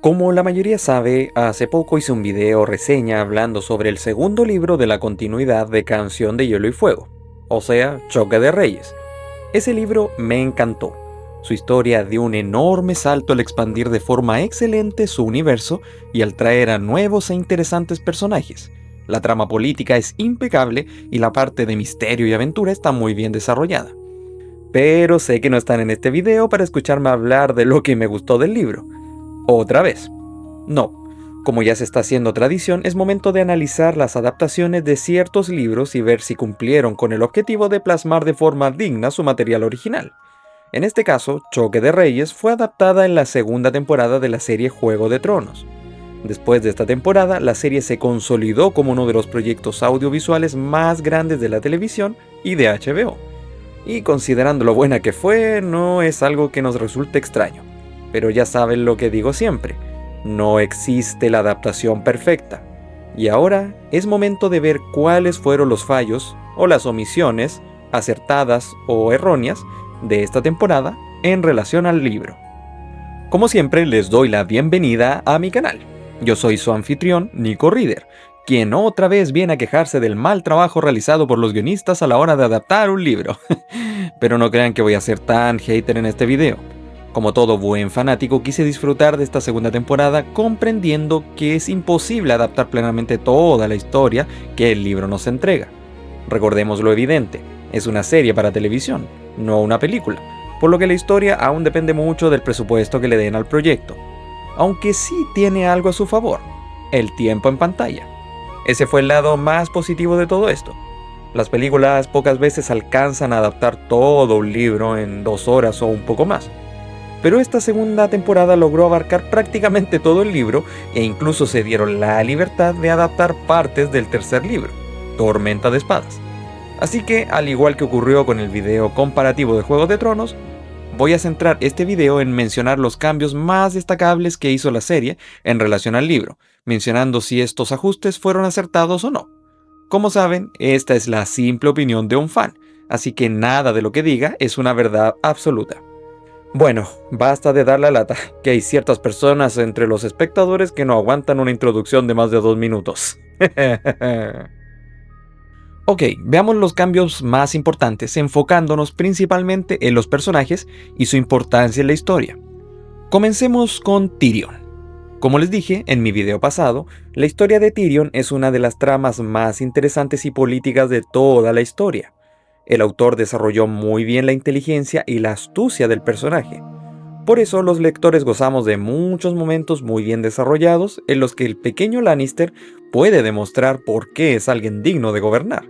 Como la mayoría sabe, hace poco hice un video reseña hablando sobre el segundo libro de la continuidad de Canción de Hielo y Fuego, o sea, Choque de Reyes. Ese libro me encantó. Su historia dio un enorme salto al expandir de forma excelente su universo y al traer a nuevos e interesantes personajes. La trama política es impecable y la parte de misterio y aventura está muy bien desarrollada. Pero sé que no están en este video para escucharme hablar de lo que me gustó del libro. Otra vez. No. Como ya se está haciendo tradición, es momento de analizar las adaptaciones de ciertos libros y ver si cumplieron con el objetivo de plasmar de forma digna su material original. En este caso, Choque de Reyes fue adaptada en la segunda temporada de la serie Juego de Tronos. Después de esta temporada, la serie se consolidó como uno de los proyectos audiovisuales más grandes de la televisión y de HBO. Y considerando lo buena que fue, no es algo que nos resulte extraño. Pero ya saben lo que digo siempre, no existe la adaptación perfecta. Y ahora es momento de ver cuáles fueron los fallos o las omisiones, acertadas o erróneas, de esta temporada en relación al libro. Como siempre, les doy la bienvenida a mi canal. Yo soy su anfitrión, Nico Reader, quien otra vez viene a quejarse del mal trabajo realizado por los guionistas a la hora de adaptar un libro. Pero no crean que voy a ser tan hater en este video. Como todo buen fanático, quise disfrutar de esta segunda temporada comprendiendo que es imposible adaptar plenamente toda la historia que el libro nos entrega. Recordemos lo evidente, es una serie para televisión, no una película, por lo que la historia aún depende mucho del presupuesto que le den al proyecto. Aunque sí tiene algo a su favor, el tiempo en pantalla. Ese fue el lado más positivo de todo esto. Las películas pocas veces alcanzan a adaptar todo un libro en 2 horas o un poco más. Pero esta segunda temporada logró abarcar prácticamente todo el libro e incluso se dieron la libertad de adaptar partes del tercer libro, Tormenta de Espadas. Así que, al igual que ocurrió con el video comparativo de Juego de Tronos, voy a centrar este video en mencionar los cambios más destacables que hizo la serie en relación al libro, mencionando si estos ajustes fueron acertados o no. Como saben, esta es la simple opinión de un fan, así que nada de lo que diga es una verdad absoluta. Bueno, basta de dar la lata, que hay ciertas personas entre los espectadores que no aguantan una introducción de más de 2 minutos. Ok, veamos los cambios más importantes, enfocándonos principalmente en los personajes y su importancia en la historia. Comencemos con Tyrion. Como les dije en mi video pasado, la historia de Tyrion es una de las tramas más interesantes y políticas de toda la historia. El autor desarrolló muy bien la inteligencia y la astucia del personaje. Por eso los lectores gozamos de muchos momentos muy bien desarrollados en los que el pequeño Lannister puede demostrar por qué es alguien digno de gobernar.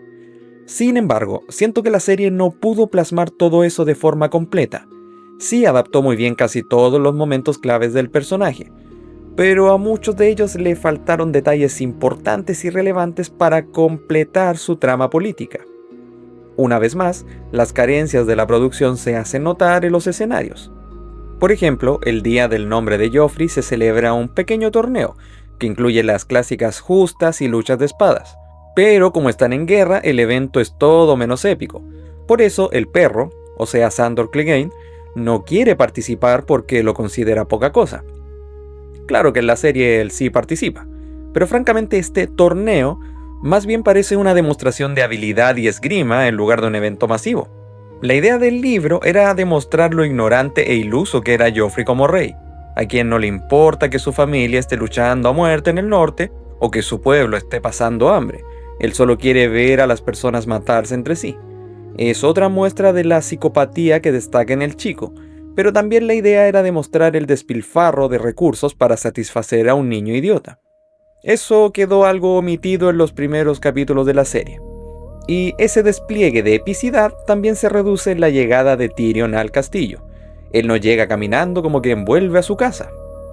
Sin embargo, siento que la serie no pudo plasmar todo eso de forma completa. Sí adaptó muy bien casi todos los momentos claves del personaje, pero a muchos de ellos le faltaron detalles importantes y relevantes para completar su trama política. Una vez más, las carencias de la producción se hacen notar en los escenarios. Por ejemplo, el día del nombre de Joffrey se celebra un pequeño torneo, que incluye las clásicas justas y luchas de espadas. Pero como están en guerra, el evento es todo menos épico. Por eso el perro, o sea Sandor Clegane, no quiere participar porque lo considera poca cosa. Claro que en la serie él sí participa, pero francamente este torneo más bien parece una demostración de habilidad y esgrima en lugar de un evento masivo. La idea del libro era demostrar lo ignorante e iluso que era Joffrey como rey, a quien no le importa que su familia esté luchando a muerte en el norte o que su pueblo esté pasando hambre. Él solo quiere ver a las personas matarse entre sí. Es otra muestra de la psicopatía que destaca en el chico, pero también la idea era demostrar el despilfarro de recursos para satisfacer a un niño idiota. Eso quedó algo omitido en los primeros capítulos de la serie. Y ese despliegue de epicidad también se reduce en la llegada de Tyrion al castillo. Él no llega caminando como quien vuelve a su casa.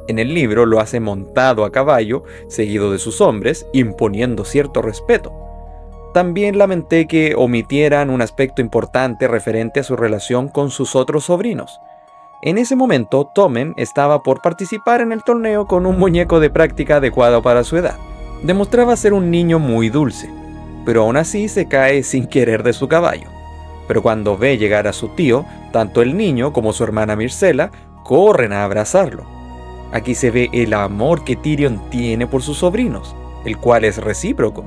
En el libro lo hace montado a caballo, seguido de sus hombres, imponiendo cierto respeto. También lamenté que omitieran un aspecto importante referente a su relación con sus otros sobrinos. En ese momento, Tommen estaba por participar en el torneo con un muñeco de práctica adecuado para su edad. Demostraba ser un niño muy dulce, pero aún así se cae sin querer de su caballo. Pero cuando ve llegar a su tío, tanto el niño como su hermana Myrcella corren a abrazarlo. Aquí se ve el amor que Tyrion tiene por sus sobrinos, el cual es recíproco.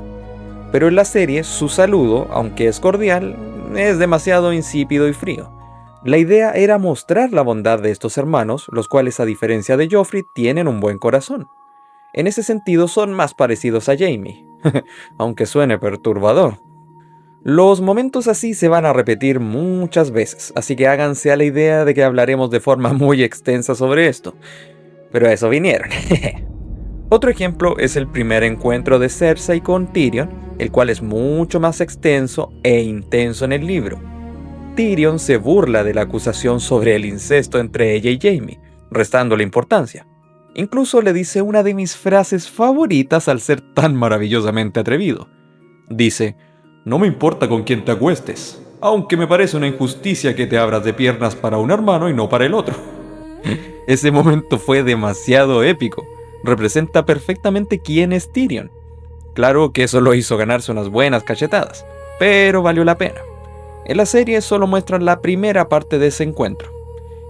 Pero en la serie, su saludo, aunque es cordial, es demasiado insípido y frío. La idea era mostrar la bondad de estos hermanos, los cuales, a diferencia de Joffrey, tienen un buen corazón. En ese sentido son más parecidos a Jaime, aunque suene perturbador. Los momentos así se van a repetir muchas veces, así que háganse a la idea de que hablaremos de forma muy extensa sobre esto. Pero a eso vinieron. Otro ejemplo es el primer encuentro de Cersei con Tyrion, el cual es mucho más extenso e intenso en el libro. Tyrion se burla de la acusación sobre el incesto entre ella y Jaime, restándole importancia. Incluso le dice una de mis frases favoritas al ser tan maravillosamente atrevido. Dice: "No me importa con quién te acuestes, aunque me parece una injusticia que te abras de piernas para un hermano y no para el otro". Ese momento fue demasiado épico. Representa perfectamente quién es Tyrion. Claro que eso lo hizo ganarse unas buenas cachetadas, pero valió la pena. En la serie solo muestran la primera parte de ese encuentro,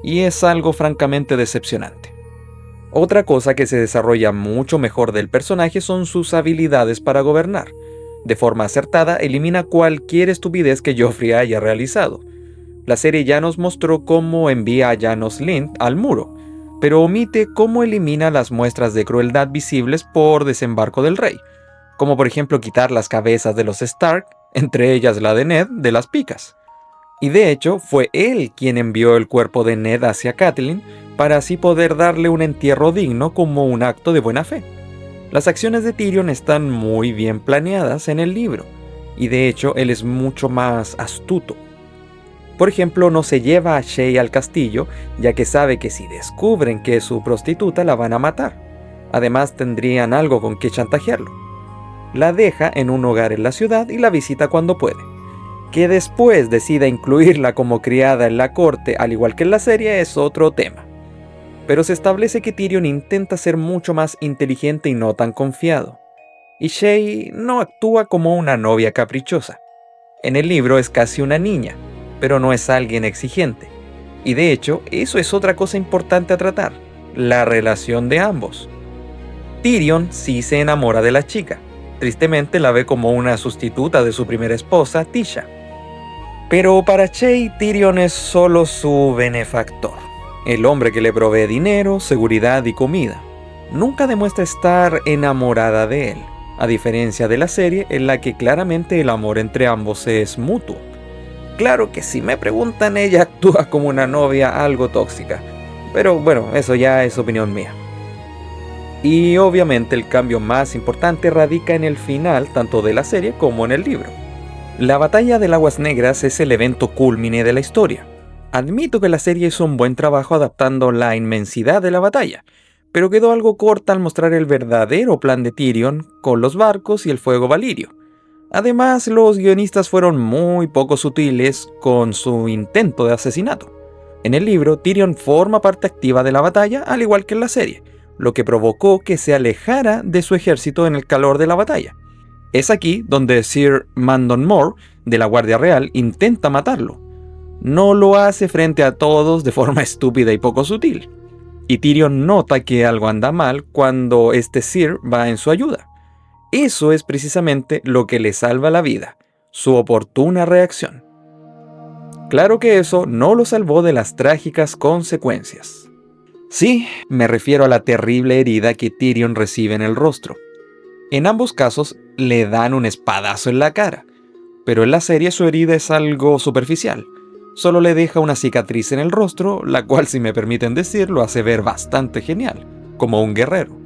y es algo francamente decepcionante. Otra cosa que se desarrolla mucho mejor del personaje son sus habilidades para gobernar. De forma acertada, elimina cualquier estupidez que Joffrey haya realizado. La serie ya nos mostró cómo envía a Janos Lind al muro, pero omite cómo elimina las muestras de crueldad visibles por desembarco del rey, como por ejemplo quitar las cabezas de los Stark, entre ellas la de Ned, de las picas. Y de hecho, fue él quien envió el cuerpo de Ned hacia Catelyn para así poder darle un entierro digno como un acto de buena fe. Las acciones de Tyrion están muy bien planeadas en el libro, y de hecho él es mucho más astuto. Por ejemplo, no se lleva a Shae al castillo, ya que sabe que si descubren que es su prostituta la van a matar. Además tendrían algo con que chantajearlo. La deja en un hogar en la ciudad y la visita cuando puede. Que después decida incluirla como criada en la corte, al igual que en la serie, es otro tema. Pero se establece que Tyrion intenta ser mucho más inteligente y no tan confiado. Y Shae no actúa como una novia caprichosa. En el libro es casi una niña, pero no es alguien exigente. Y de hecho, eso es otra cosa importante a tratar, la relación de ambos. Tyrion sí se enamora de la chica. Tristemente la ve como una sustituta de su primera esposa, Tisha. Pero para Shae, Tyrion es solo su benefactor, el hombre que le provee dinero, seguridad y comida. Nunca demuestra estar enamorada de él, a diferencia de la serie en la que claramente el amor entre ambos es mutuo. Claro que si me preguntan, ella actúa como una novia algo tóxica, pero bueno, eso ya es opinión mía. Y obviamente el cambio más importante radica en el final tanto de la serie como en el libro. La batalla del Aguas Negras es el evento cúlmine de la historia. Admito que la serie hizo un buen trabajo adaptando la inmensidad de la batalla, pero quedó algo corta al mostrar el verdadero plan de Tyrion con los barcos y el fuego valirio. Además, los guionistas fueron muy poco sutiles con su intento de asesinato. En el libro, Tyrion forma parte activa de la batalla, al igual que en la serie, lo que provocó que se alejara de su ejército en el calor de la batalla. Es aquí donde Sir Mandon Moore, de la Guardia Real, intenta matarlo. No lo hace frente a todos de forma estúpida y poco sutil. Y Tyrion nota que algo anda mal cuando este Sir va en su ayuda. Eso es precisamente lo que le salva la vida, su oportuna reacción. Claro que eso no lo salvó de las trágicas consecuencias. Sí, me refiero a la terrible herida que Tyrion recibe en el rostro. En ambos casos le dan un espadazo en la cara, pero en la serie su herida es algo superficial. Solo le deja una cicatriz en el rostro, la cual, si me permiten decir, lo hace ver bastante genial, como un guerrero.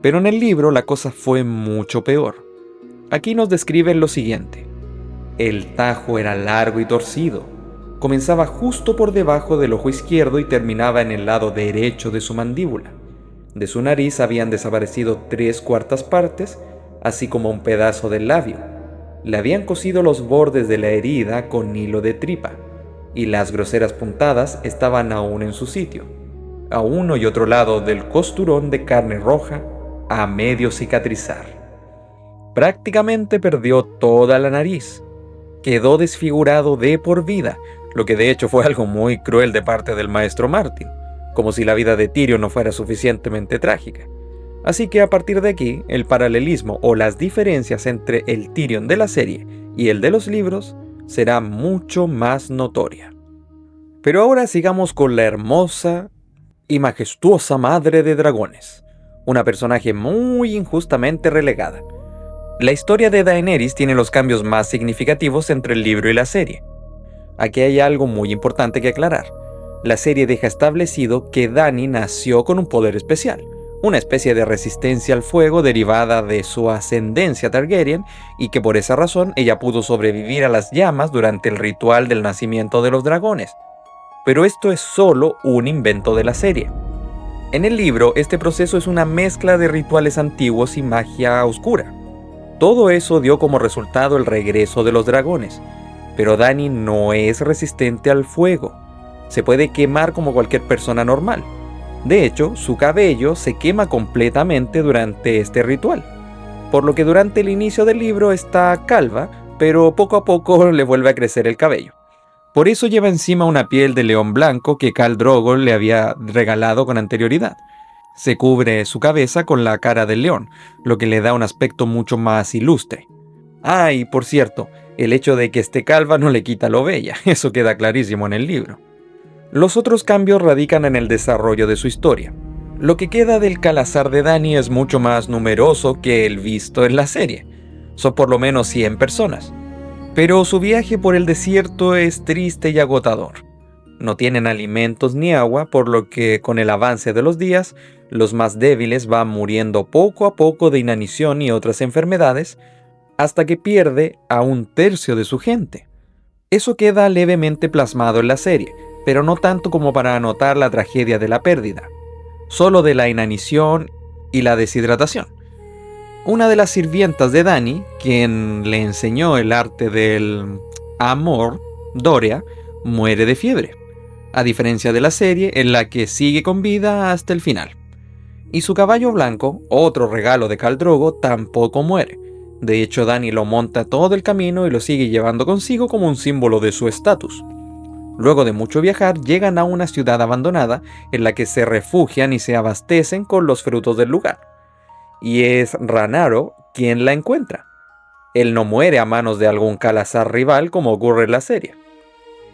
Pero en el libro la cosa fue mucho peor. Aquí nos describen lo siguiente. El tajo era largo y torcido. Comenzaba justo por debajo del ojo izquierdo y terminaba en el lado derecho de su mandíbula. De su nariz habían desaparecido 3/4 partes, así como un pedazo del labio. Le habían cosido los bordes de la herida con hilo de tripa, y las groseras puntadas estaban aún en su sitio, a uno y otro lado del costurón de carne roja, a medio cicatrizar. Prácticamente perdió toda la nariz. Quedó desfigurado de por vida, lo que de hecho fue algo muy cruel de parte del maestro Martin. como si la vida de Tyrion no fuera suficientemente trágica. Así que a partir de aquí, el paralelismo o las diferencias entre el Tyrion de la serie y el de los libros será mucho más notoria. Pero ahora sigamos con la hermosa y majestuosa Madre de Dragones, una personaje muy injustamente relegada. La historia de Daenerys tiene los cambios más significativos entre el libro y la serie. Aquí hay algo muy importante que aclarar. La serie deja establecido que Dany nació con un poder especial, una especie de resistencia al fuego derivada de su ascendencia Targaryen, y que por esa razón ella pudo sobrevivir a las llamas durante el ritual del nacimiento de los dragones. Pero esto es solo un invento de la serie. En el libro, este proceso es una mezcla de rituales antiguos y magia oscura. Todo eso dio como resultado el regreso de los dragones, pero Dany no es resistente al fuego. Se puede quemar como cualquier persona normal. De hecho, su cabello se quema completamente durante este ritual, por lo que durante el inicio del libro está calva, pero poco a poco le vuelve a crecer el cabello. Por eso lleva encima una piel de león blanco que Khal Drogo le había regalado con anterioridad. Se cubre su cabeza con la cara del león, lo que le da un aspecto mucho más ilustre. Ah, y por cierto, el hecho de que esté calva no le quita lo bella, eso queda clarísimo en el libro. Los otros cambios radican en el desarrollo de su historia. Lo que queda del Khalasar de Dany es mucho más numeroso que el visto en la serie. Son por lo menos 100 personas. Pero su viaje por el desierto es triste y agotador. No tienen alimentos ni agua, por lo que con el avance de los días, los más débiles van muriendo poco a poco de inanición y otras enfermedades, hasta que pierde a 1/3 de su gente. Eso queda levemente plasmado en la serie, pero no tanto como para anotar la tragedia de la pérdida, solo de la inanición y la deshidratación. Una de las sirvientas de Dany, quien le enseñó el arte del amor, Dorea, muere de fiebre, a diferencia de la serie en la que sigue con vida hasta el final. Y su caballo blanco, otro regalo de Khal Drogo, tampoco muere. De hecho, Dany lo monta todo el camino y lo sigue llevando consigo como un símbolo de su estatus. Luego de mucho viajar, llegan a una ciudad abandonada en la que se refugian y se abastecen con los frutos del lugar. Y es Rhaenyra quien la encuentra. Él no muere a manos de algún Khalasar rival como ocurre en la serie.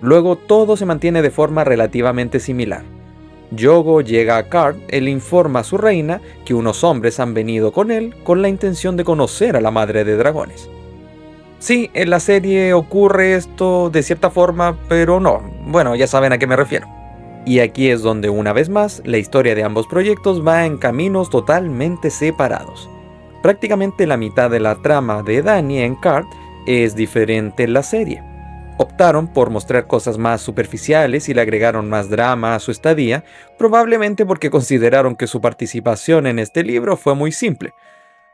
Luego todo se mantiene de forma relativamente similar. Yogo llega a Karth, él informa a su reina que unos hombres han venido con él con la intención de conocer a la madre de dragones. Sí, en la serie ocurre esto de cierta forma, pero no. Bueno, ya saben a qué me refiero. Y aquí es donde una vez más la historia de ambos proyectos va en caminos totalmente separados. Prácticamente la mitad de la trama de Dany en Karth es diferente en la serie. Optaron por mostrar cosas más superficiales y le agregaron más drama a su estadía, probablemente porque consideraron que su participación en este libro fue muy simple,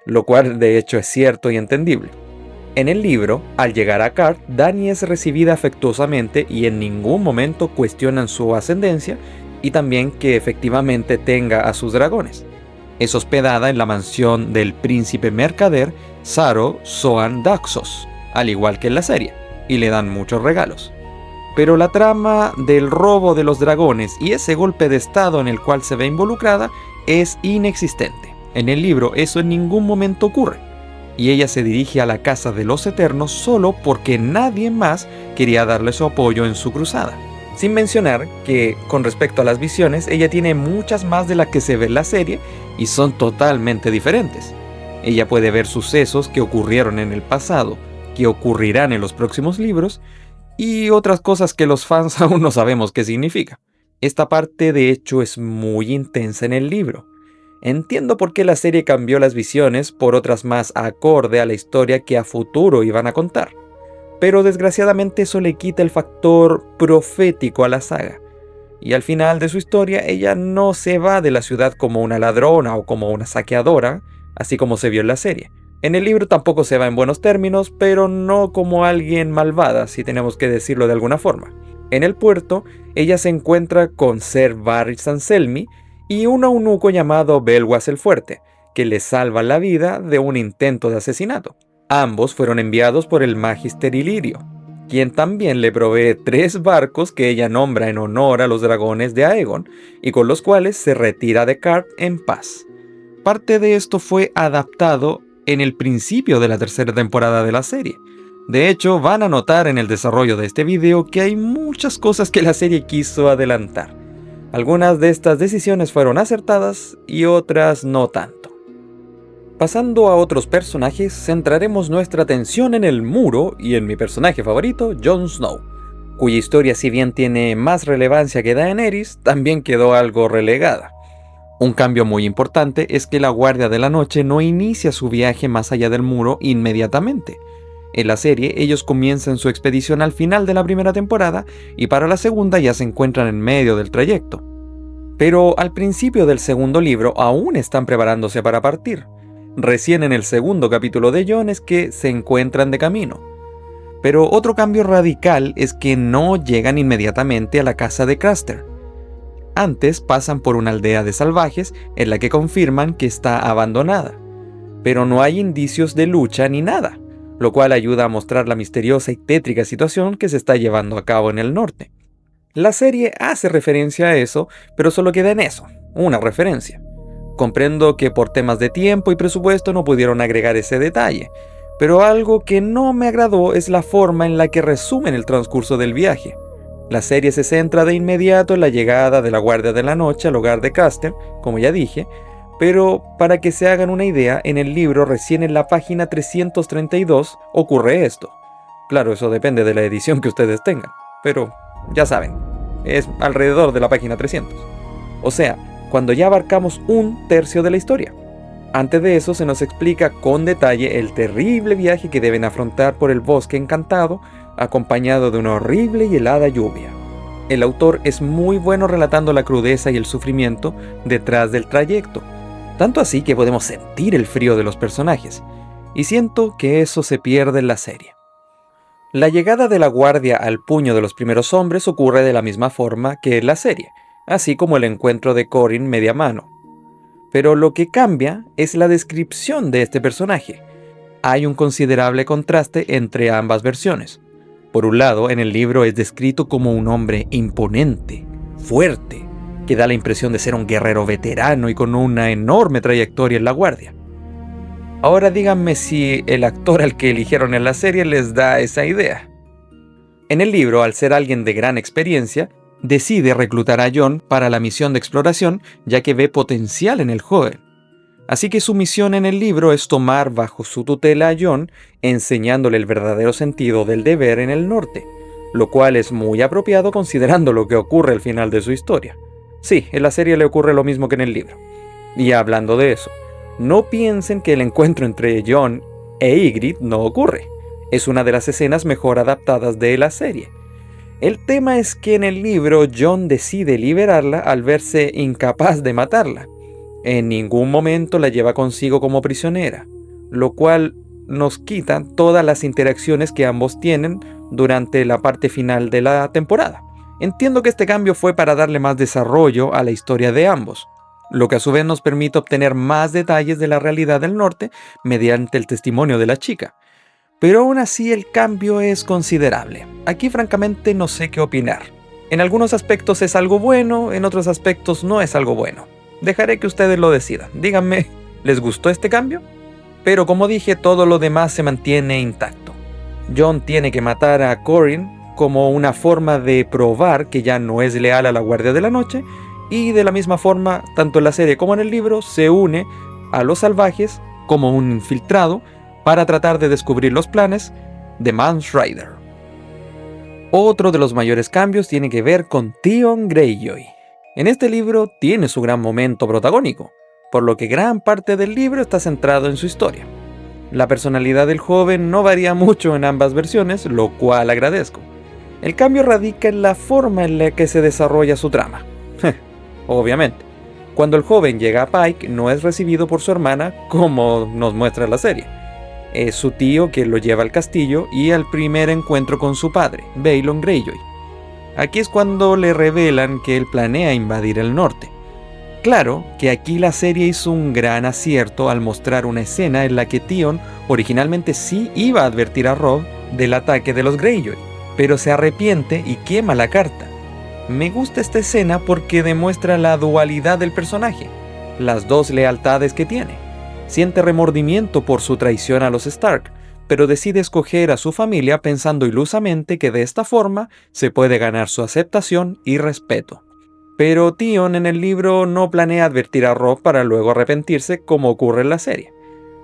lo cual de hecho es cierto y entendible. En el libro, al llegar a Karth, Dany es recibida afectuosamente y en ningún momento cuestionan su ascendencia y también que efectivamente tenga a sus dragones. Es hospedada en la mansión del príncipe mercader Xaro Xhoan Daxos, al igual que en la serie, y le dan muchos regalos. Pero la trama del robo de los dragones y ese golpe de estado en el cual se ve involucrada es inexistente. En el libro eso en ningún momento ocurre. Y ella se dirige a la Casa de los Eternos solo porque nadie más quería darle su apoyo en su cruzada. Sin mencionar que, con respecto a las visiones, ella tiene muchas más de las que se ve en la serie y son totalmente diferentes. Ella puede ver sucesos que ocurrieron en el pasado, que ocurrirán en los próximos libros, y otras cosas que los fans aún no sabemos qué significa. Esta parte de hecho es muy intensa en el libro. Entiendo por qué la serie cambió las visiones por otras más acorde a la historia que a futuro iban a contar. Pero desgraciadamente eso le quita el factor profético a la saga. Y al final de su historia ella no se va de la ciudad como una ladrona o como una saqueadora, así como se vio en la serie. En el libro tampoco se va en buenos términos, pero no como alguien malvada, si tenemos que decirlo de alguna forma. En el puerto, ella se encuentra con Ser Barristan Selmy y un eunuco llamado Belwas el Fuerte, que le salva la vida de un intento de asesinato. Ambos fueron enviados por el Magister Illyrio. quien también le provee 3 barcos que ella nombra en honor a los dragones de Aegon, y con los cuales se retira de Qarth en paz. Parte de esto fue adaptado en el principio de la tercera temporada de la serie. De hecho, van a notar en el desarrollo de este video que hay muchas cosas que la serie quiso adelantar. Algunas de estas decisiones fueron acertadas y otras no tanto. Pasando a otros personajes, centraremos nuestra atención en el Muro y en mi personaje favorito, Jon Snow, cuya historia, si bien tiene más relevancia que Daenerys, también quedó algo relegada. Un cambio muy importante es que la Guardia de la Noche no inicia su viaje más allá del Muro inmediatamente. En la serie, ellos comienzan su expedición al final de la primera temporada y para la segunda ya se encuentran en medio del trayecto. Pero al principio del segundo libro aún están preparándose para partir. Recién en el segundo capítulo de Jon es que se encuentran de camino. Pero otro cambio radical es que no llegan inmediatamente a la casa de Craster. Antes pasan por una aldea de salvajes en la que confirman que está abandonada. Pero no hay indicios de lucha ni nada, lo cual ayuda a mostrar la misteriosa y tétrica situación que se está llevando a cabo en el norte. La serie hace referencia a eso, pero solo queda en eso, una referencia. Comprendo que por temas de tiempo y presupuesto no pudieron agregar ese detalle, pero algo que no me agradó es la forma en la que resumen el transcurso del viaje. La serie se centra de inmediato en la llegada de la Guardia de la Noche al hogar de Craster, como ya dije, pero para que se hagan una idea, en el libro recién en la página 332 ocurre esto. Claro, eso depende de la edición que ustedes tengan, pero ya saben, es alrededor de la página 300. O sea, cuando ya abarcamos 1/3 de la historia. Antes de eso se nos explica con detalle el terrible viaje que deben afrontar por el bosque encantado, acompañado de una horrible y helada lluvia. El autor es muy bueno relatando la crudeza y el sufrimiento detrás del trayecto, tanto así que podemos sentir el frío de los personajes, y siento que eso se pierde en la serie. La llegada de la Guardia al puño de los primeros hombres ocurre de la misma forma que en la serie, así como el encuentro de Corin media mano. Pero lo que cambia es la descripción de este personaje. Hay un considerable contraste entre ambas versiones. Por un lado, en el libro es descrito como un hombre imponente, fuerte, que da la impresión de ser un guerrero veterano y con una enorme trayectoria en la Guardia. Ahora díganme si el actor al que eligieron en la serie les da esa idea. En el libro, al ser alguien de gran experiencia, decide reclutar a Jon para la misión de exploración, ya que ve potencial en el joven. Así que su misión en el libro es tomar bajo su tutela a Jon, enseñándole el verdadero sentido del deber en el norte, lo cual es muy apropiado considerando lo que ocurre al final de su historia. Sí, en la serie le ocurre lo mismo que en el libro. Y hablando de eso, no piensen que el encuentro entre Jon e Ygritte no ocurre. Es una de las escenas mejor adaptadas de la serie. El tema es que en el libro Jon decide liberarla al verse incapaz de matarla. En ningún momento la lleva consigo como prisionera, lo cual nos quita todas las interacciones que ambos tienen durante la parte final de la temporada. Entiendo que este cambio fue para darle más desarrollo a la historia de ambos, lo que a su vez nos permite obtener más detalles de la realidad del norte mediante el testimonio de la chica. Pero aún así el cambio es considerable. Aquí francamente no sé qué opinar. En algunos aspectos es algo bueno, en otros aspectos no es algo bueno. Dejaré que ustedes lo decidan. Díganme, ¿les gustó este cambio? Pero como dije, todo lo demás se mantiene intacto. Jon tiene que matar a Corin como una forma de probar que ya no es leal a la Guardia de la Noche, y de la misma forma, tanto en la serie como en el libro, se une a los salvajes como un infiltrado para tratar de descubrir los planes de Mance Rayder. Otro de los mayores cambios tiene que ver con Theon Greyjoy. En este libro tiene su gran momento protagónico, por lo que gran parte del libro está centrado en su historia. La personalidad del joven no varía mucho en ambas versiones, lo cual agradezco. El cambio radica en la forma en la que se desarrolla su trama. Obviamente, cuando el joven llega a Pike no es recibido por su hermana como nos muestra la serie. Es su tío quien lo lleva al castillo y al primer encuentro con su padre, Balon Greyjoy. Aquí es cuando le revelan que él planea invadir el norte. Claro que aquí la serie hizo un gran acierto al mostrar una escena en la que Theon originalmente sí iba a advertir a Robb del ataque de los Greyjoy, pero se arrepiente y quema la carta. Me gusta esta escena porque demuestra la dualidad del personaje, las dos lealtades que tiene. Siente remordimiento por su traición a los Stark, pero decide escoger a su familia pensando ilusamente que de esta forma se puede ganar su aceptación y respeto. Pero Theon en el libro no planea advertir a Robb para luego arrepentirse como ocurre en la serie.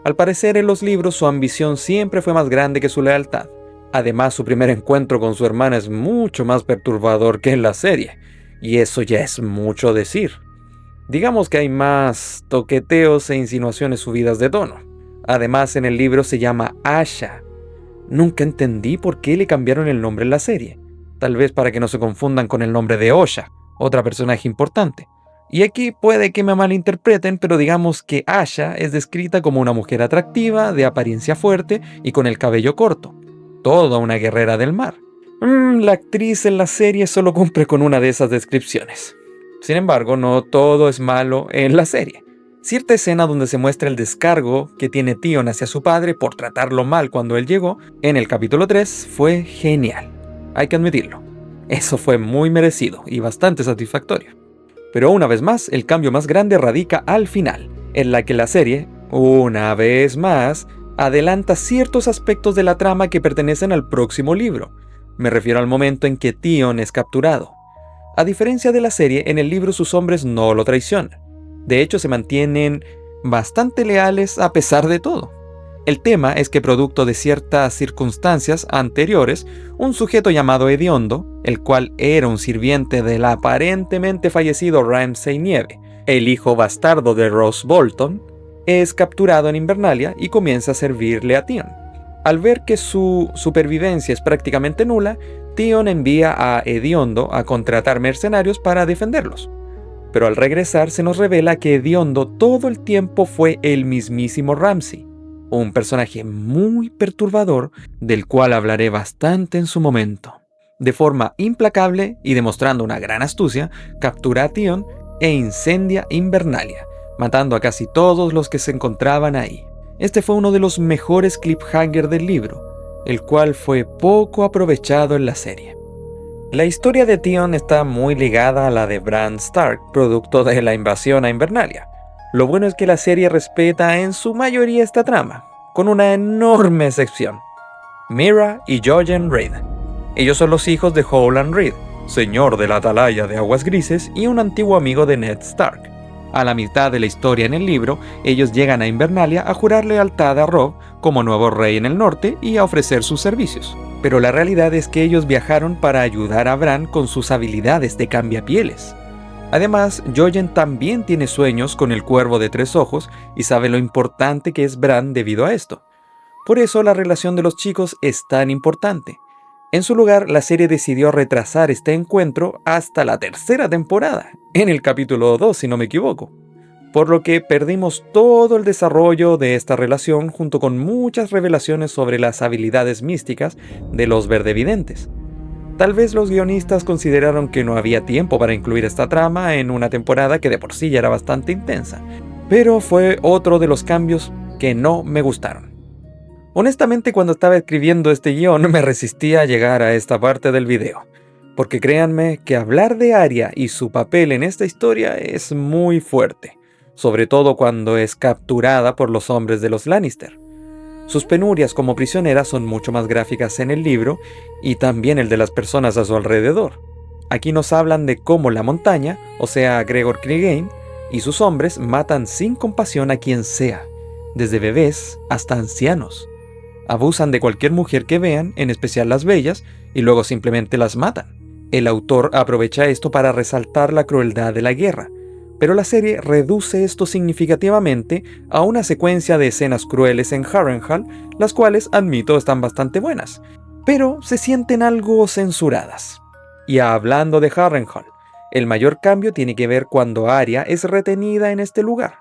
Al parecer en los libros su ambición siempre fue más grande que su lealtad. Además, su primer encuentro con su hermana es mucho más perturbador que en la serie, y eso ya es mucho decir. Digamos que hay más toqueteos e insinuaciones subidas de tono. Además, en el libro se llama Asha. Nunca entendí por qué le cambiaron el nombre en la serie. Tal vez para que no se confundan con el nombre de Osha, otra personaje importante. Y aquí puede que me malinterpreten, pero digamos que Asha es descrita como una mujer atractiva, de apariencia fuerte y con el cabello corto. Toda una guerrera del mar. La actriz en la serie solo cumple con una de esas descripciones. Sin embargo, no todo es malo en la serie. Cierta escena donde se muestra el descargo que tiene Theon hacia su padre por tratarlo mal cuando él llegó, en el capítulo 3, fue genial. Hay que admitirlo. Eso fue muy merecido y bastante satisfactorio. Pero una vez más, el cambio más grande radica al final, en la que la serie, una vez más, adelanta ciertos aspectos de la trama que pertenecen al próximo libro. Me refiero al momento en que Theon es capturado. A diferencia de la serie, en el libro sus hombres no lo traicionan. De hecho, se mantienen bastante leales a pesar de todo. El tema es que producto de ciertas circunstancias anteriores, un sujeto llamado Hediondo, el cual era un sirviente del aparentemente fallecido Ramsay Nieve, el hijo bastardo de Roose Bolton, es capturado en Invernalia y comienza a servirle a Theon. Al ver que su supervivencia es prácticamente nula, Theon envía a Hediondo a contratar mercenarios para defenderlos. Pero al regresar se nos revela que Hediondo todo el tiempo fue el mismísimo Ramsay, un personaje muy perturbador del cual hablaré bastante en su momento. De forma implacable y demostrando una gran astucia, captura a Theon e incendia Invernalia, matando a casi todos los que se encontraban ahí. Este fue uno de los mejores cliffhanger del libro, el cual fue poco aprovechado en la serie. La historia de Theon está muy ligada a la de Bran Stark, producto de la invasión a Invernalia. Lo bueno es que la serie respeta en su mayoría esta trama, con una enorme excepción: Meera y Jojen Reed. Ellos son los hijos de Howland Reed, señor de la Atalaya de Aguas Grises y un antiguo amigo de Ned Stark. A la mitad de la historia en el libro, ellos llegan a Invernalia a jurar lealtad a Robb como nuevo rey en el norte y a ofrecer sus servicios. Pero la realidad es que ellos viajaron para ayudar a Bran con sus habilidades de cambiapieles. Además, Jojen también tiene sueños con el cuervo de 3 ojos y sabe lo importante que es Bran debido a esto. Por eso la relación de los chicos es tan importante. En su lugar, la serie decidió retrasar este encuentro hasta la 3ª temporada, en el capítulo 2 si no me equivoco. Por lo que perdimos todo el desarrollo de esta relación junto con muchas revelaciones sobre las habilidades místicas de los verdevidentes. Tal vez los guionistas consideraron que no había tiempo para incluir esta trama en una temporada que de por sí ya era bastante intensa, pero fue otro de los cambios que no me gustaron. Honestamente, cuando estaba escribiendo este guión me resistía a llegar a esta parte del video, porque créanme que hablar de Arya y su papel en esta historia es muy fuerte, sobre todo cuando es capturada por los hombres de los Lannister. Sus penurias como prisionera son mucho más gráficas en el libro y también el de las personas a su alrededor. Aquí nos hablan de cómo la montaña, o sea Gregor Clegane, y sus hombres matan sin compasión a quien sea, desde bebés hasta ancianos. Abusan de cualquier mujer que vean, en especial las bellas, y luego simplemente las matan. El autor aprovecha esto para resaltar la crueldad de la guerra, pero la serie reduce esto significativamente a una secuencia de escenas crueles en Harrenhal, las cuales, admito, están bastante buenas, pero se sienten algo censuradas. Y hablando de Harrenhal, el mayor cambio tiene que ver cuando Arya es retenida en este lugar,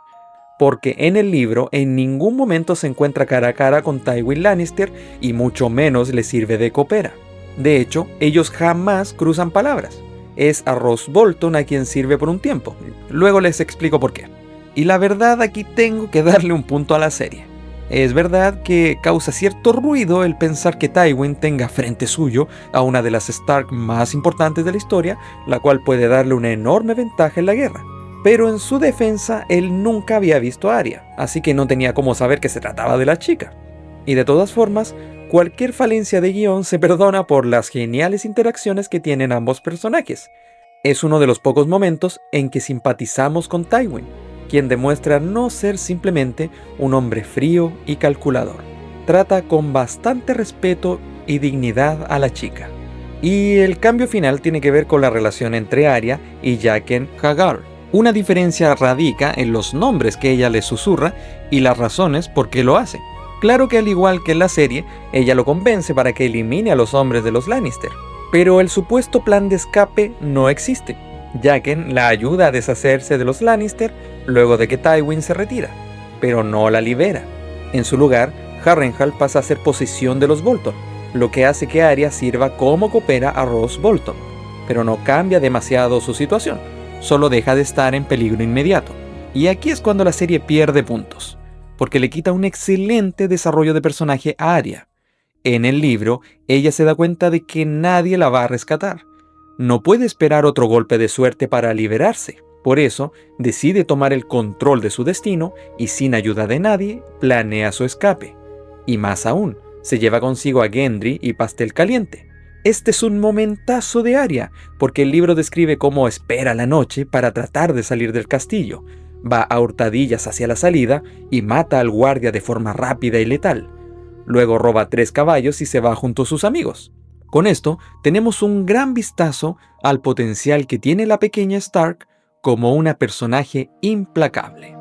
porque en el libro en ningún momento se encuentra cara a cara con Tywin Lannister y mucho menos le sirve de copera. De hecho, ellos jamás cruzan palabras. Es a Roose Bolton a quien sirve por un tiempo. Luego les explico por qué. Y la verdad, aquí tengo que darle un punto a la serie. Es verdad que causa cierto ruido el pensar que Tywin tenga frente suyo a una de las Stark más importantes de la historia, la cual puede darle una enorme ventaja en la guerra. Pero en su defensa, él nunca había visto a Arya, así que no tenía cómo saber que se trataba de la chica. Y de todas formas, cualquier falencia de guión se perdona por las geniales interacciones que tienen ambos personajes. Es uno de los pocos momentos en que simpatizamos con Tywin, quien demuestra no ser simplemente un hombre frío y calculador. Trata con bastante respeto y dignidad a la chica. Y el cambio final tiene que ver con la relación entre Arya y Jaqen H'ghar. Una diferencia radica en los nombres que ella le susurra y las razones por qué lo hace. Claro que al igual que en la serie, ella lo convence para que elimine a los hombres de los Lannister, pero el supuesto plan de escape no existe. Jaqen la ayuda a deshacerse de los Lannister luego de que Tywin se retira, pero no la libera. En su lugar, Harrenhal pasa a ser posesión de los Bolton, lo que hace que Arya sirva como copera a Roose Bolton, pero no cambia demasiado su situación, solo deja de estar en peligro inmediato. Y aquí es cuando la serie pierde puntos, porque le quita un excelente desarrollo de personaje a Arya. En el libro, ella se da cuenta de que nadie la va a rescatar. No puede esperar otro golpe de suerte para liberarse. Por eso, decide tomar el control de su destino y sin ayuda de nadie, planea su escape. Y más aún, se lleva consigo a Gendry y Pastel Caliente. Este es un momentazo de Arya, porque el libro describe cómo espera la noche para tratar de salir del castillo. Va a hurtadillas hacia la salida y mata al guardia de forma rápida y letal. Luego roba 3 caballos y se va junto a sus amigos. Con esto, tenemos un gran vistazo al potencial que tiene la pequeña Stark como una personaje implacable.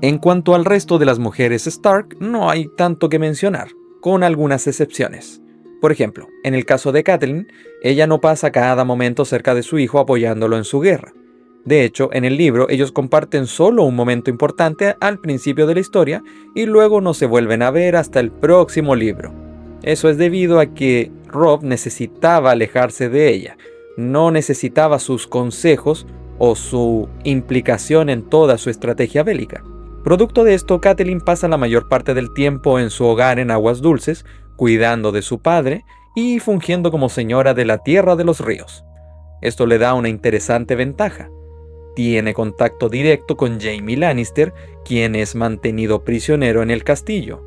En cuanto al resto de las mujeres Stark, no hay tanto que mencionar, con algunas excepciones. Por ejemplo, en el caso de Catelyn, ella no pasa cada momento cerca de su hijo apoyándolo en su guerra. De hecho, en el libro ellos comparten solo un momento importante al principio de la historia y luego no se vuelven a ver hasta el próximo libro. Eso es debido a que Robb necesitaba alejarse de ella, no necesitaba sus consejos o su implicación en toda su estrategia bélica. Producto de esto, Catelyn pasa la mayor parte del tiempo en su hogar en Aguas Dulces, cuidando de su padre y fungiendo como señora de la Tierra de los Ríos. Esto le da una interesante ventaja. Tiene contacto directo con Jaime Lannister, quien es mantenido prisionero en el castillo.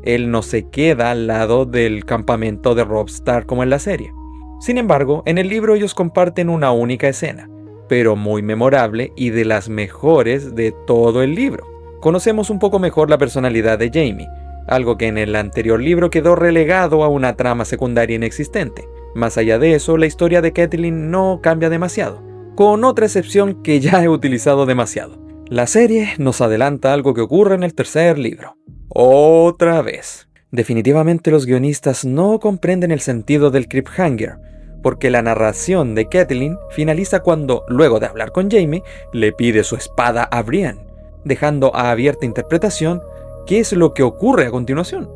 Él no se queda al lado del campamento de Robb Stark como en la serie. Sin embargo, en el libro ellos comparten una única escena, pero muy memorable y de las mejores de todo el libro. Conocemos un poco mejor la personalidad de Jaime, algo que en el anterior libro quedó relegado a una trama secundaria inexistente. Más allá de eso, la historia de Catelyn no cambia demasiado, con otra excepción que ya he utilizado demasiado. La serie nos adelanta algo que ocurre en el tercer libro. Otra vez. Definitivamente los guionistas no comprenden el sentido del cliffhanger, porque la narración de Catelyn finaliza cuando, luego de hablar con Jaime, le pide su espada a Brienne, dejando a abierta interpretación qué es lo que ocurre a continuación.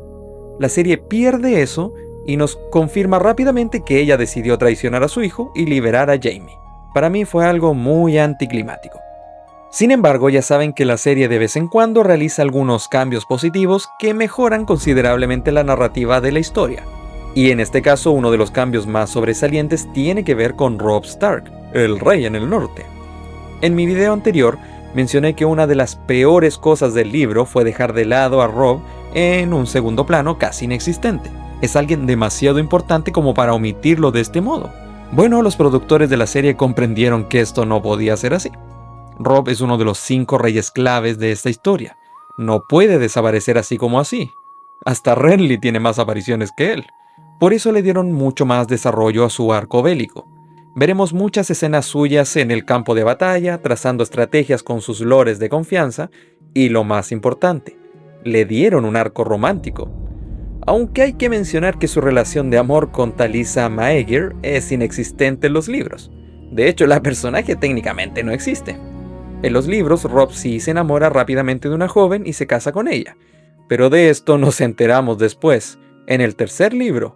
La serie pierde eso y nos confirma rápidamente que ella decidió traicionar a su hijo y liberar a Jaime. Para mí fue algo muy anticlimático. Sin embargo, ya saben que la serie de vez en cuando realiza algunos cambios positivos que mejoran considerablemente la narrativa de la historia. Y en este caso, uno de los cambios más sobresalientes tiene que ver con Robb Stark, el rey en el norte. En mi video anterior, mencioné que una de las peores cosas del libro fue dejar de lado a Robb en un segundo plano casi inexistente. Es alguien demasiado importante como para omitirlo de este modo. Bueno, los productores de la serie comprendieron que esto no podía ser así. Robb es uno de los 5 reyes claves de esta historia. No puede desaparecer así como así. Hasta Renly tiene más apariciones que él. Por eso le dieron mucho más desarrollo a su arco bélico. Veremos muchas escenas suyas en el campo de batalla, trazando estrategias con sus lores de confianza, y lo más importante, le dieron un arco romántico. Aunque hay que mencionar que su relación de amor con Talisa Maegir es inexistente en los libros. De hecho, la personaje técnicamente no existe. En los libros, Robb sí se enamora rápidamente de una joven y se casa con ella, pero de esto nos enteramos después, en el tercer libro,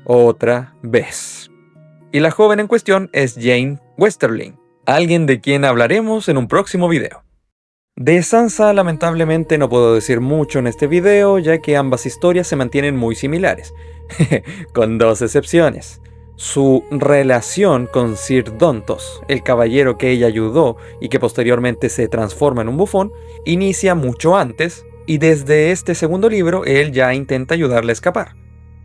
otra vez. Y la joven en cuestión es Jane Westerling, alguien de quien hablaremos en un próximo video. De Sansa lamentablemente no puedo decir mucho en este video, ya que ambas historias se mantienen muy similares, con dos excepciones. Su relación con Sir Dontos, el caballero que ella ayudó y que posteriormente se transforma en un bufón, inicia mucho antes, y desde este segundo libro él ya intenta ayudarle a escapar.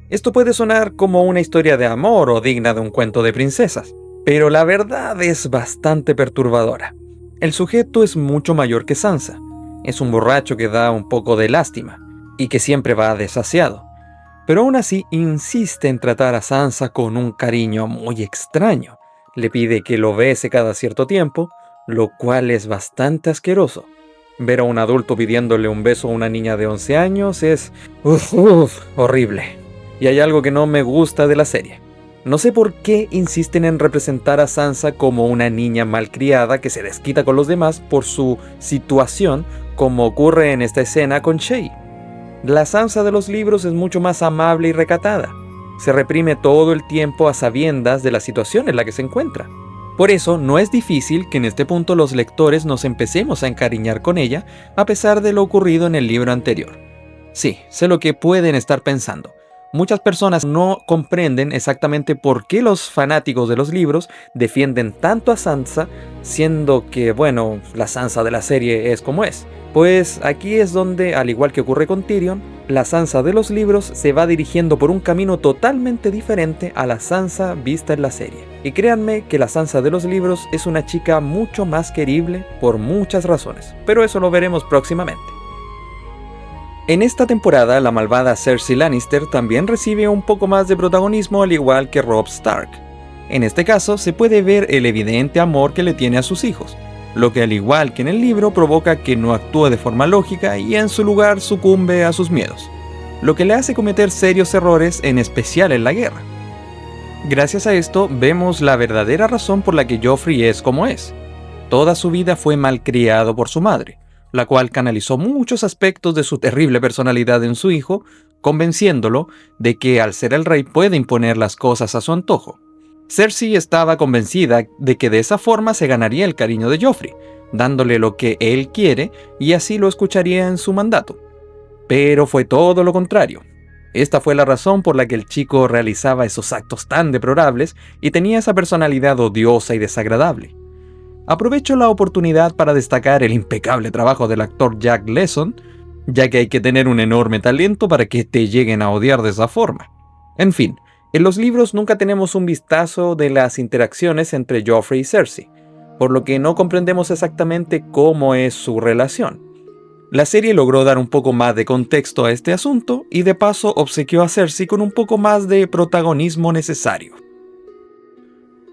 Esto puede sonar como una historia de amor o digna de un cuento de princesas, pero la verdad es bastante perturbadora. El sujeto es mucho mayor que Sansa. Es un borracho que da un poco de lástima y que siempre va desasiado. Pero aún así insiste en tratar a Sansa con un cariño muy extraño. Le pide que lo bese cada cierto tiempo, lo cual es bastante asqueroso. Ver a un adulto pidiéndole un beso a una niña de 11 años es horrible. Y hay algo que no me gusta de la serie. No sé por qué insisten en representar a Sansa como una niña malcriada que se desquita con los demás por su situación, como ocurre en esta escena con Shae. La Sansa de los libros es mucho más amable y recatada. Se reprime todo el tiempo a sabiendas de la situación en la que se encuentra. Por eso no es difícil que en este punto los lectores nos empecemos a encariñar con ella, a pesar de lo ocurrido en el libro anterior. Sí, sé lo que pueden estar pensando. Muchas personas no comprenden exactamente por qué los fanáticos de los libros defienden tanto a Sansa, siendo que, bueno, la Sansa de la serie es como es. Pues aquí es donde, al igual que ocurre con Tyrion, la Sansa de los libros se va dirigiendo por un camino totalmente diferente a la Sansa vista en la serie. Y créanme que la Sansa de los libros es una chica mucho más querible por muchas razones, pero eso lo veremos próximamente. En esta temporada, la malvada Cersei Lannister también recibe un poco más de protagonismo, al igual que Robb Stark. En este caso, se puede ver el evidente amor que le tiene a sus hijos, lo que al igual que en el libro provoca que no actúe de forma lógica y en su lugar sucumbe a sus miedos, lo que le hace cometer serios errores, en especial en la guerra. Gracias a esto, vemos la verdadera razón por la que Joffrey es como es. Toda su vida fue malcriado por su madre, la cual canalizó muchos aspectos de su terrible personalidad en su hijo, convenciéndolo de que al ser el rey puede imponer las cosas a su antojo. Cersei estaba convencida de que de esa forma se ganaría el cariño de Joffrey, dándole lo que él quiere y así lo escucharía en su mandato. Pero fue todo lo contrario. Esta fue la razón por la que el chico realizaba esos actos tan deplorables y tenía esa personalidad odiosa y desagradable. Aprovecho la oportunidad para destacar el impecable trabajo del actor Jack Lawson, ya que hay que tener un enorme talento para que te lleguen a odiar de esa forma. En fin, en los libros nunca tenemos un vistazo de las interacciones entre Joffrey y Cersei, por lo que no comprendemos exactamente cómo es su relación. La serie logró dar un poco más de contexto a este asunto y de paso obsequió a Cersei con un poco más de protagonismo necesario.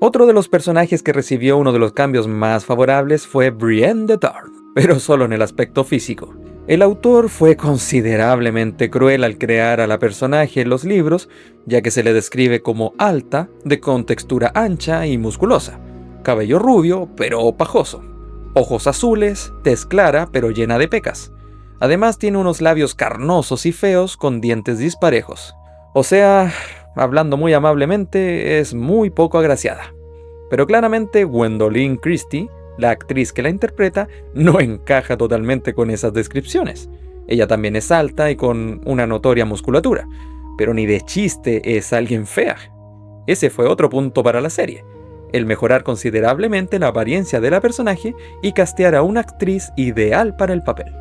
Otro de los personajes que recibió uno de los cambios más favorables fue Brienne the Dark, pero solo en el aspecto físico. El autor fue considerablemente cruel al crear a la personaje en los libros, ya que se le describe como alta, de contextura ancha y musculosa, cabello rubio pero pajoso, ojos azules, tez clara pero llena de pecas. Además tiene unos labios carnosos y feos con dientes disparejos. O sea, hablando muy amablemente, es muy poco agraciada. Pero claramente Gwendoline Christie, la actriz que la interpreta, no encaja totalmente con esas descripciones. Ella también es alta y con una notoria musculatura, pero ni de chiste es alguien fea. Ese fue otro punto para la serie, el mejorar considerablemente la apariencia de la personaje y castear a una actriz ideal para el papel.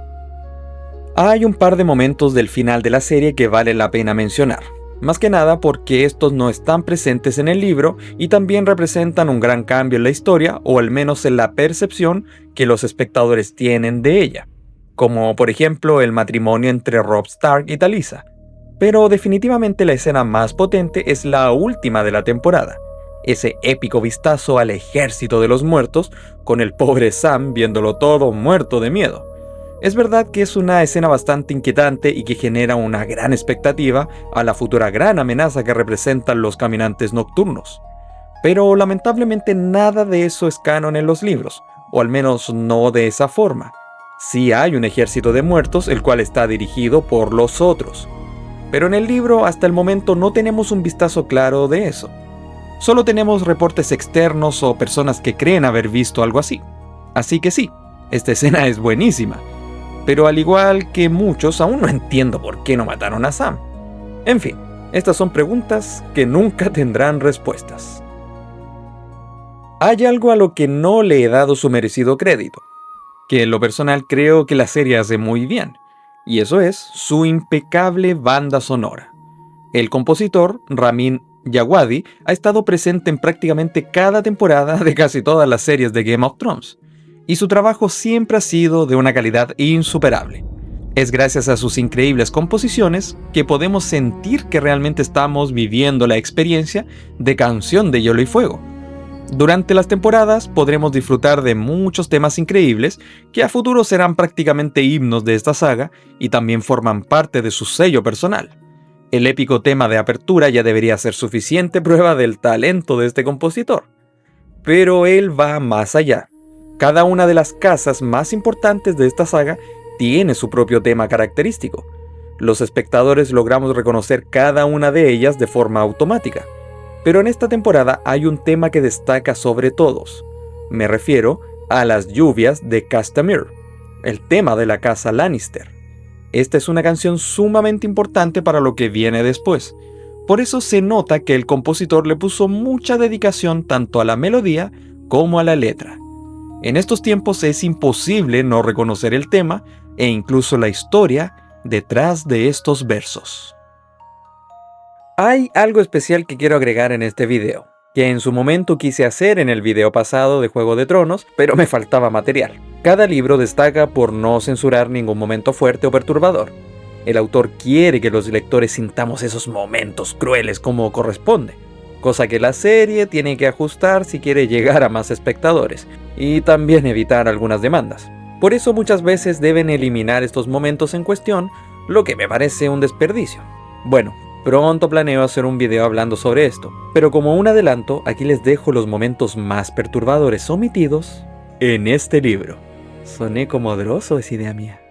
Hay un par de momentos del final de la serie que vale la pena mencionar. Más que nada porque estos no están presentes en el libro y también representan un gran cambio en la historia, o al menos en la percepción que los espectadores tienen de ella, como por ejemplo el matrimonio entre Robb Stark y Talisa. Pero definitivamente la escena más potente es la última de la temporada, ese épico vistazo al ejército de los muertos, con el pobre Sam viéndolo todo muerto de miedo. Es verdad que es una escena bastante inquietante y que genera una gran expectativa a la futura gran amenaza que representan los caminantes nocturnos. Pero lamentablemente nada de eso es canon en los libros, o al menos no de esa forma. Sí hay un ejército de muertos, el cual está dirigido por los otros. Pero en el libro hasta el momento no tenemos un vistazo claro de eso. Solo tenemos reportes externos o personas que creen haber visto algo así. Así que sí, Esta escena es buenísima, pero al igual que muchos, aún no entiendo por qué no mataron a Sam. En fin, estas son preguntas que nunca tendrán respuestas. Hay algo a lo que no le he dado su merecido crédito, que en lo personal creo que la serie hace muy bien, y eso es su impecable banda sonora. El compositor, Ramin Djawadi, ha estado presente en prácticamente cada temporada de casi todas las series de Game of Thrones, y su trabajo siempre ha sido de una calidad insuperable. Es gracias a sus increíbles composiciones que podemos sentir que realmente estamos viviendo la experiencia de Canción de Hielo y Fuego. Durante las temporadas podremos disfrutar de muchos temas increíbles que a futuro serán prácticamente himnos de esta saga y también forman parte de su sello personal. El épico tema de apertura ya debería ser suficiente prueba del talento de este compositor. Pero él va más allá. Cada una de las casas más importantes de esta saga tiene su propio tema característico. Los espectadores logramos reconocer cada una de ellas de forma automática. Pero en esta temporada hay un tema que destaca sobre todos. Me refiero a las lluvias de Castamere, el tema de la casa Lannister. Esta es una canción sumamente importante para lo que viene después. Por eso se nota que el compositor le puso mucha dedicación tanto a la melodía como a la letra. En estos tiempos es imposible no reconocer el tema e incluso la historia detrás de estos versos. Hay algo especial que quiero agregar en este video, que en su momento quise hacer en el video pasado de Juego de Tronos, pero me faltaba material. Cada libro destaca por no censurar ningún momento fuerte o perturbador. El autor quiere que los lectores sintamos esos momentos crueles como corresponde, cosa que la serie tiene que ajustar si quiere llegar a más espectadores, y también evitar algunas demandas. Por eso muchas veces deben eliminar estos momentos en cuestión, lo que me parece un desperdicio. Bueno, pronto planeo hacer un video hablando sobre esto, pero como un adelanto, aquí les dejo los momentos más perturbadores omitidos en este libro. Soné como Dross, es idea mía.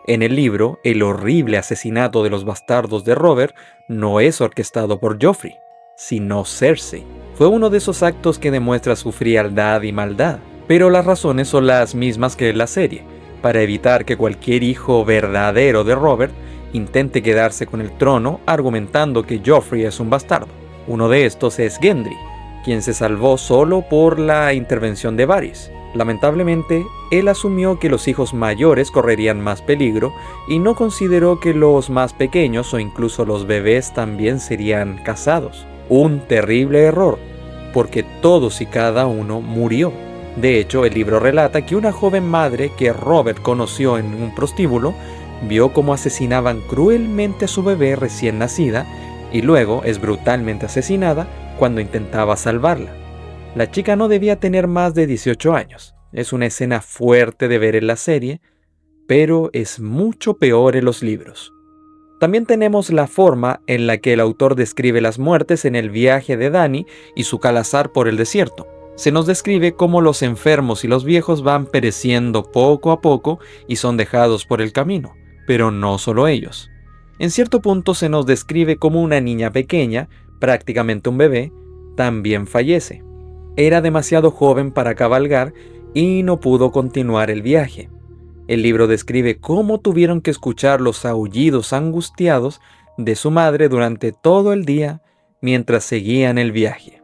En el libro, el horrible asesinato de los bastardos de Robert no es orquestado por Joffrey, sino Cersei. Fue uno de esos actos que demuestra su frialdad y maldad, pero las razones son las mismas que en la serie, para evitar que cualquier hijo verdadero de Robert intente quedarse con el trono argumentando que Joffrey es un bastardo. Uno de estos es Gendry, quien se salvó solo por la intervención de Varys. Lamentablemente, él asumió que los hijos mayores correrían más peligro y no consideró que los más pequeños o incluso los bebés también serían cazados. Un terrible error, porque todos y cada uno murió. De hecho, el libro relata que una joven madre que Robert conoció en un prostíbulo vio cómo asesinaban cruelmente a su bebé recién nacida y luego es brutalmente asesinada cuando intentaba salvarla. La chica no debía tener más de 18 años. Es una escena fuerte de ver en la serie, pero es mucho peor en los libros. También tenemos la forma en la que el autor describe las muertes en el viaje de Dany y su calazar por el desierto. Se nos describe cómo los enfermos y los viejos van pereciendo poco a poco y son dejados por el camino. Pero no solo ellos. En cierto punto se nos describe como una niña pequeña, prácticamente un bebé, también fallece. Era demasiado joven para cabalgar y no pudo continuar el viaje. El libro describe cómo tuvieron que escuchar los aullidos angustiados de su madre durante todo el día mientras seguían el viaje.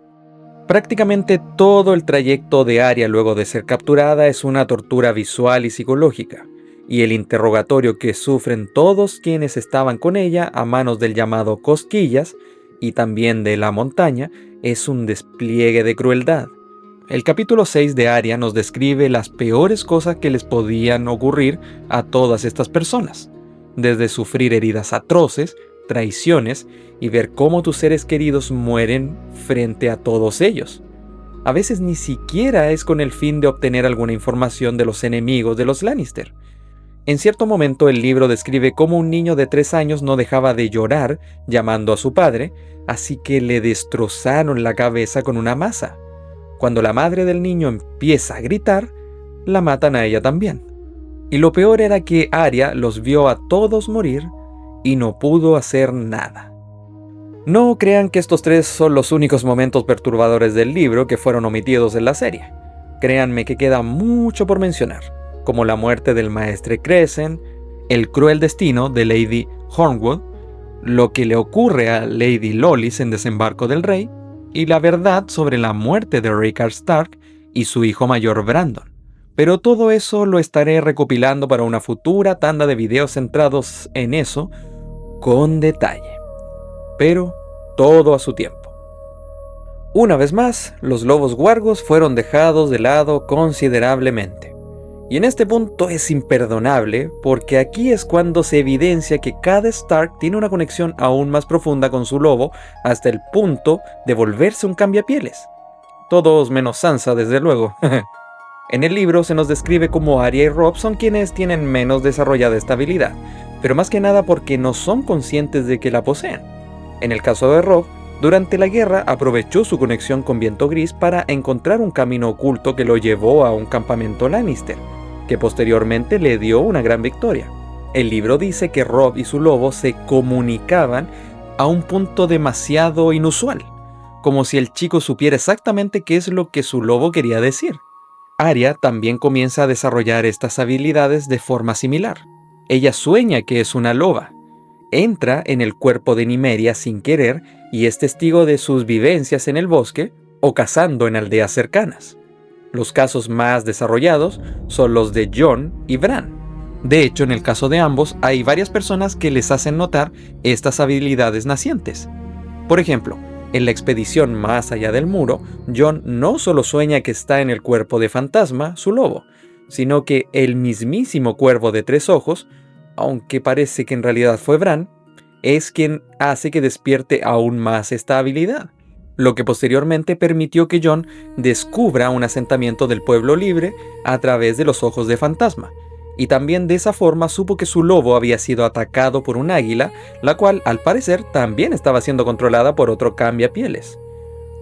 Prácticamente todo el trayecto de Arya luego de ser capturada es una tortura visual y psicológica. Y el interrogatorio que sufren todos quienes estaban con ella a manos del llamado Cosquillas y también de la montaña es un despliegue de crueldad. El capítulo 6 de Arya nos describe las peores cosas que les podían ocurrir a todas estas personas, desde sufrir heridas atroces, traiciones y ver cómo tus seres queridos mueren frente a todos ellos. A veces ni siquiera es con el fin de obtener alguna información de los enemigos de los Lannister. En cierto momento el libro describe cómo un niño de 3 años no dejaba de llorar llamando a su padre, así que le destrozaron la cabeza con una maza. Cuando la madre del niño empieza a gritar, la matan a ella también. Y lo peor era que Arya los vio a todos morir y no pudo hacer nada. No crean que estos 3 son los únicos momentos perturbadores del libro que fueron omitidos en la serie. Créanme que queda mucho por mencionar. como la muerte del maestre Crescent, el cruel destino de Lady Hornwood, lo que le ocurre a Lady Lolis en Desembarco del Rey, y la verdad sobre la muerte de Rickard Stark y su hijo mayor Brandon. Pero todo eso lo estaré recopilando para una futura tanda de videos centrados en eso con detalle. Pero todo a su tiempo. Una vez más, los lobos guargos fueron dejados de lado considerablemente. Y en este punto es imperdonable, porque aquí es cuando se evidencia que cada Stark tiene una conexión aún más profunda con su lobo, hasta el punto de volverse un cambiapieles. Todos menos Sansa, desde luego. En el libro se nos describe como Arya y Robb son quienes tienen menos desarrollada esta habilidad, pero más que nada porque no son conscientes de que la poseen. En el caso de Robb, durante la guerra aprovechó su conexión con Viento Gris para encontrar un camino oculto que lo llevó a un campamento Lannister, que posteriormente le dio una gran victoria. El libro dice que Robb y su lobo se comunicaban a un punto demasiado inusual, como si el chico supiera exactamente qué es lo que su lobo quería decir. Arya también comienza a desarrollar estas habilidades de forma similar. Ella sueña que es una loba, entra en el cuerpo de Nymeria sin querer y es testigo de sus vivencias en el bosque o cazando en aldeas cercanas. Los casos más desarrollados son los de Jon y Bran. De hecho, en el caso de ambos, hay varias personas que les hacen notar estas habilidades nacientes. Por ejemplo, en la expedición más allá del muro, Jon no solo sueña que está en el cuerpo de Fantasma, su lobo, sino que el mismísimo cuervo de 3 ojos, aunque parece que en realidad fue Bran, es quien hace que despierte aún más esta habilidad, lo que posteriormente permitió que Jon descubra un asentamiento del pueblo libre a través de los ojos de Fantasma, y también de esa forma supo que su lobo había sido atacado por un águila, la cual al parecer también estaba siendo controlada por otro cambiapieles.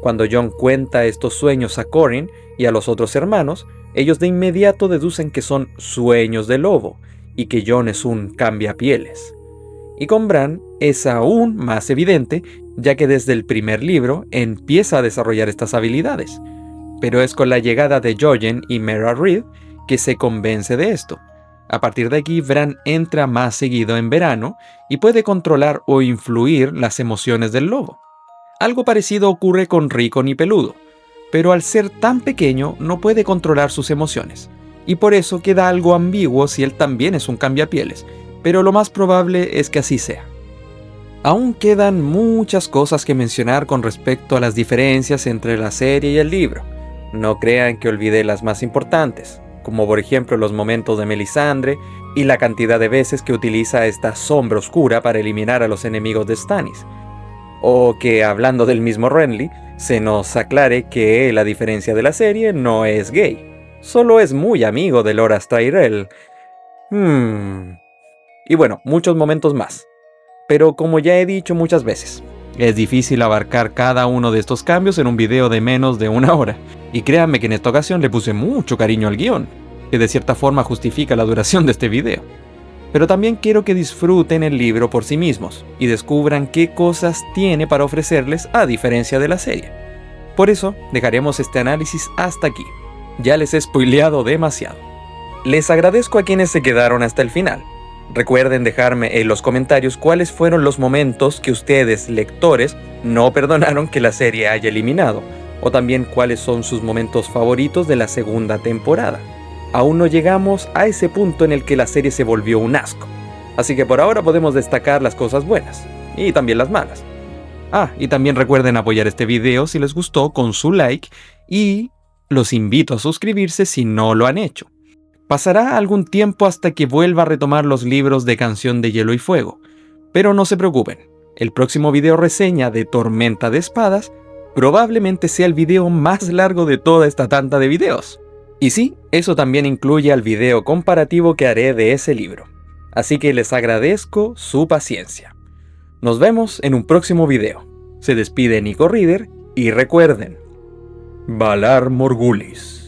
Cuando Jon cuenta estos sueños a Corryn y a los otros hermanos, ellos de inmediato deducen que son sueños de lobo, y que Jon es un cambiapieles. Y con Bran es aún más evidente, ya que desde el primer libro empieza a desarrollar estas habilidades, pero es con la llegada de Jojen y Mera Reed que se convence de esto. A partir de aquí, Bran entra más seguido en verano y puede controlar o influir las emociones del lobo. Algo parecido ocurre con Rickon y Peludo, pero al ser tan pequeño no puede controlar sus emociones, y por eso queda algo ambiguo si él también es un cambiapieles, pero lo más probable es que así sea. Aún quedan muchas cosas que mencionar con respecto a las diferencias entre la serie y el libro. No crean que olvidé las más importantes, como por ejemplo los momentos de Melisandre y la cantidad de veces que utiliza esta sombra oscura para eliminar a los enemigos de Stannis. O que, hablando del mismo Renly, se nos aclare que la diferencia de la serie no es gay, solo es muy amigo de Loras Tyrell. Y bueno, muchos momentos más. Pero como ya he dicho muchas veces, es difícil abarcar cada uno de estos cambios en un video de menos de 1 hora. Y créanme que en esta ocasión le puse mucho cariño al guión, que de cierta forma justifica la duración de este video. Pero también quiero que disfruten el libro por sí mismos y descubran qué cosas tiene para ofrecerles a diferencia de la serie. Por eso dejaremos este análisis hasta aquí. Ya les he spoileado demasiado. Les agradezco a quienes se quedaron hasta el final. Recuerden dejarme en los comentarios cuáles fueron los momentos que ustedes, lectores, no perdonaron que la serie haya eliminado, o también cuáles son sus momentos favoritos de la segunda temporada. Aún no llegamos a ese punto en el que la serie se volvió un asco, así que por ahora podemos destacar las cosas buenas, y también las malas. Y también recuerden apoyar este video si les gustó con su like, y los invito a suscribirse si no lo han hecho. Pasará algún tiempo hasta que vuelva a retomar los libros de Canción de Hielo y Fuego, pero no se preocupen, el próximo video reseña de Tormenta de Espadas probablemente sea el video más largo de toda esta tanda de videos. Y sí, eso también incluye al video comparativo que haré de ese libro. Así que les agradezco su paciencia. Nos vemos en un próximo video. Se despide Nico Reader y recuerden, Valar Morghulis.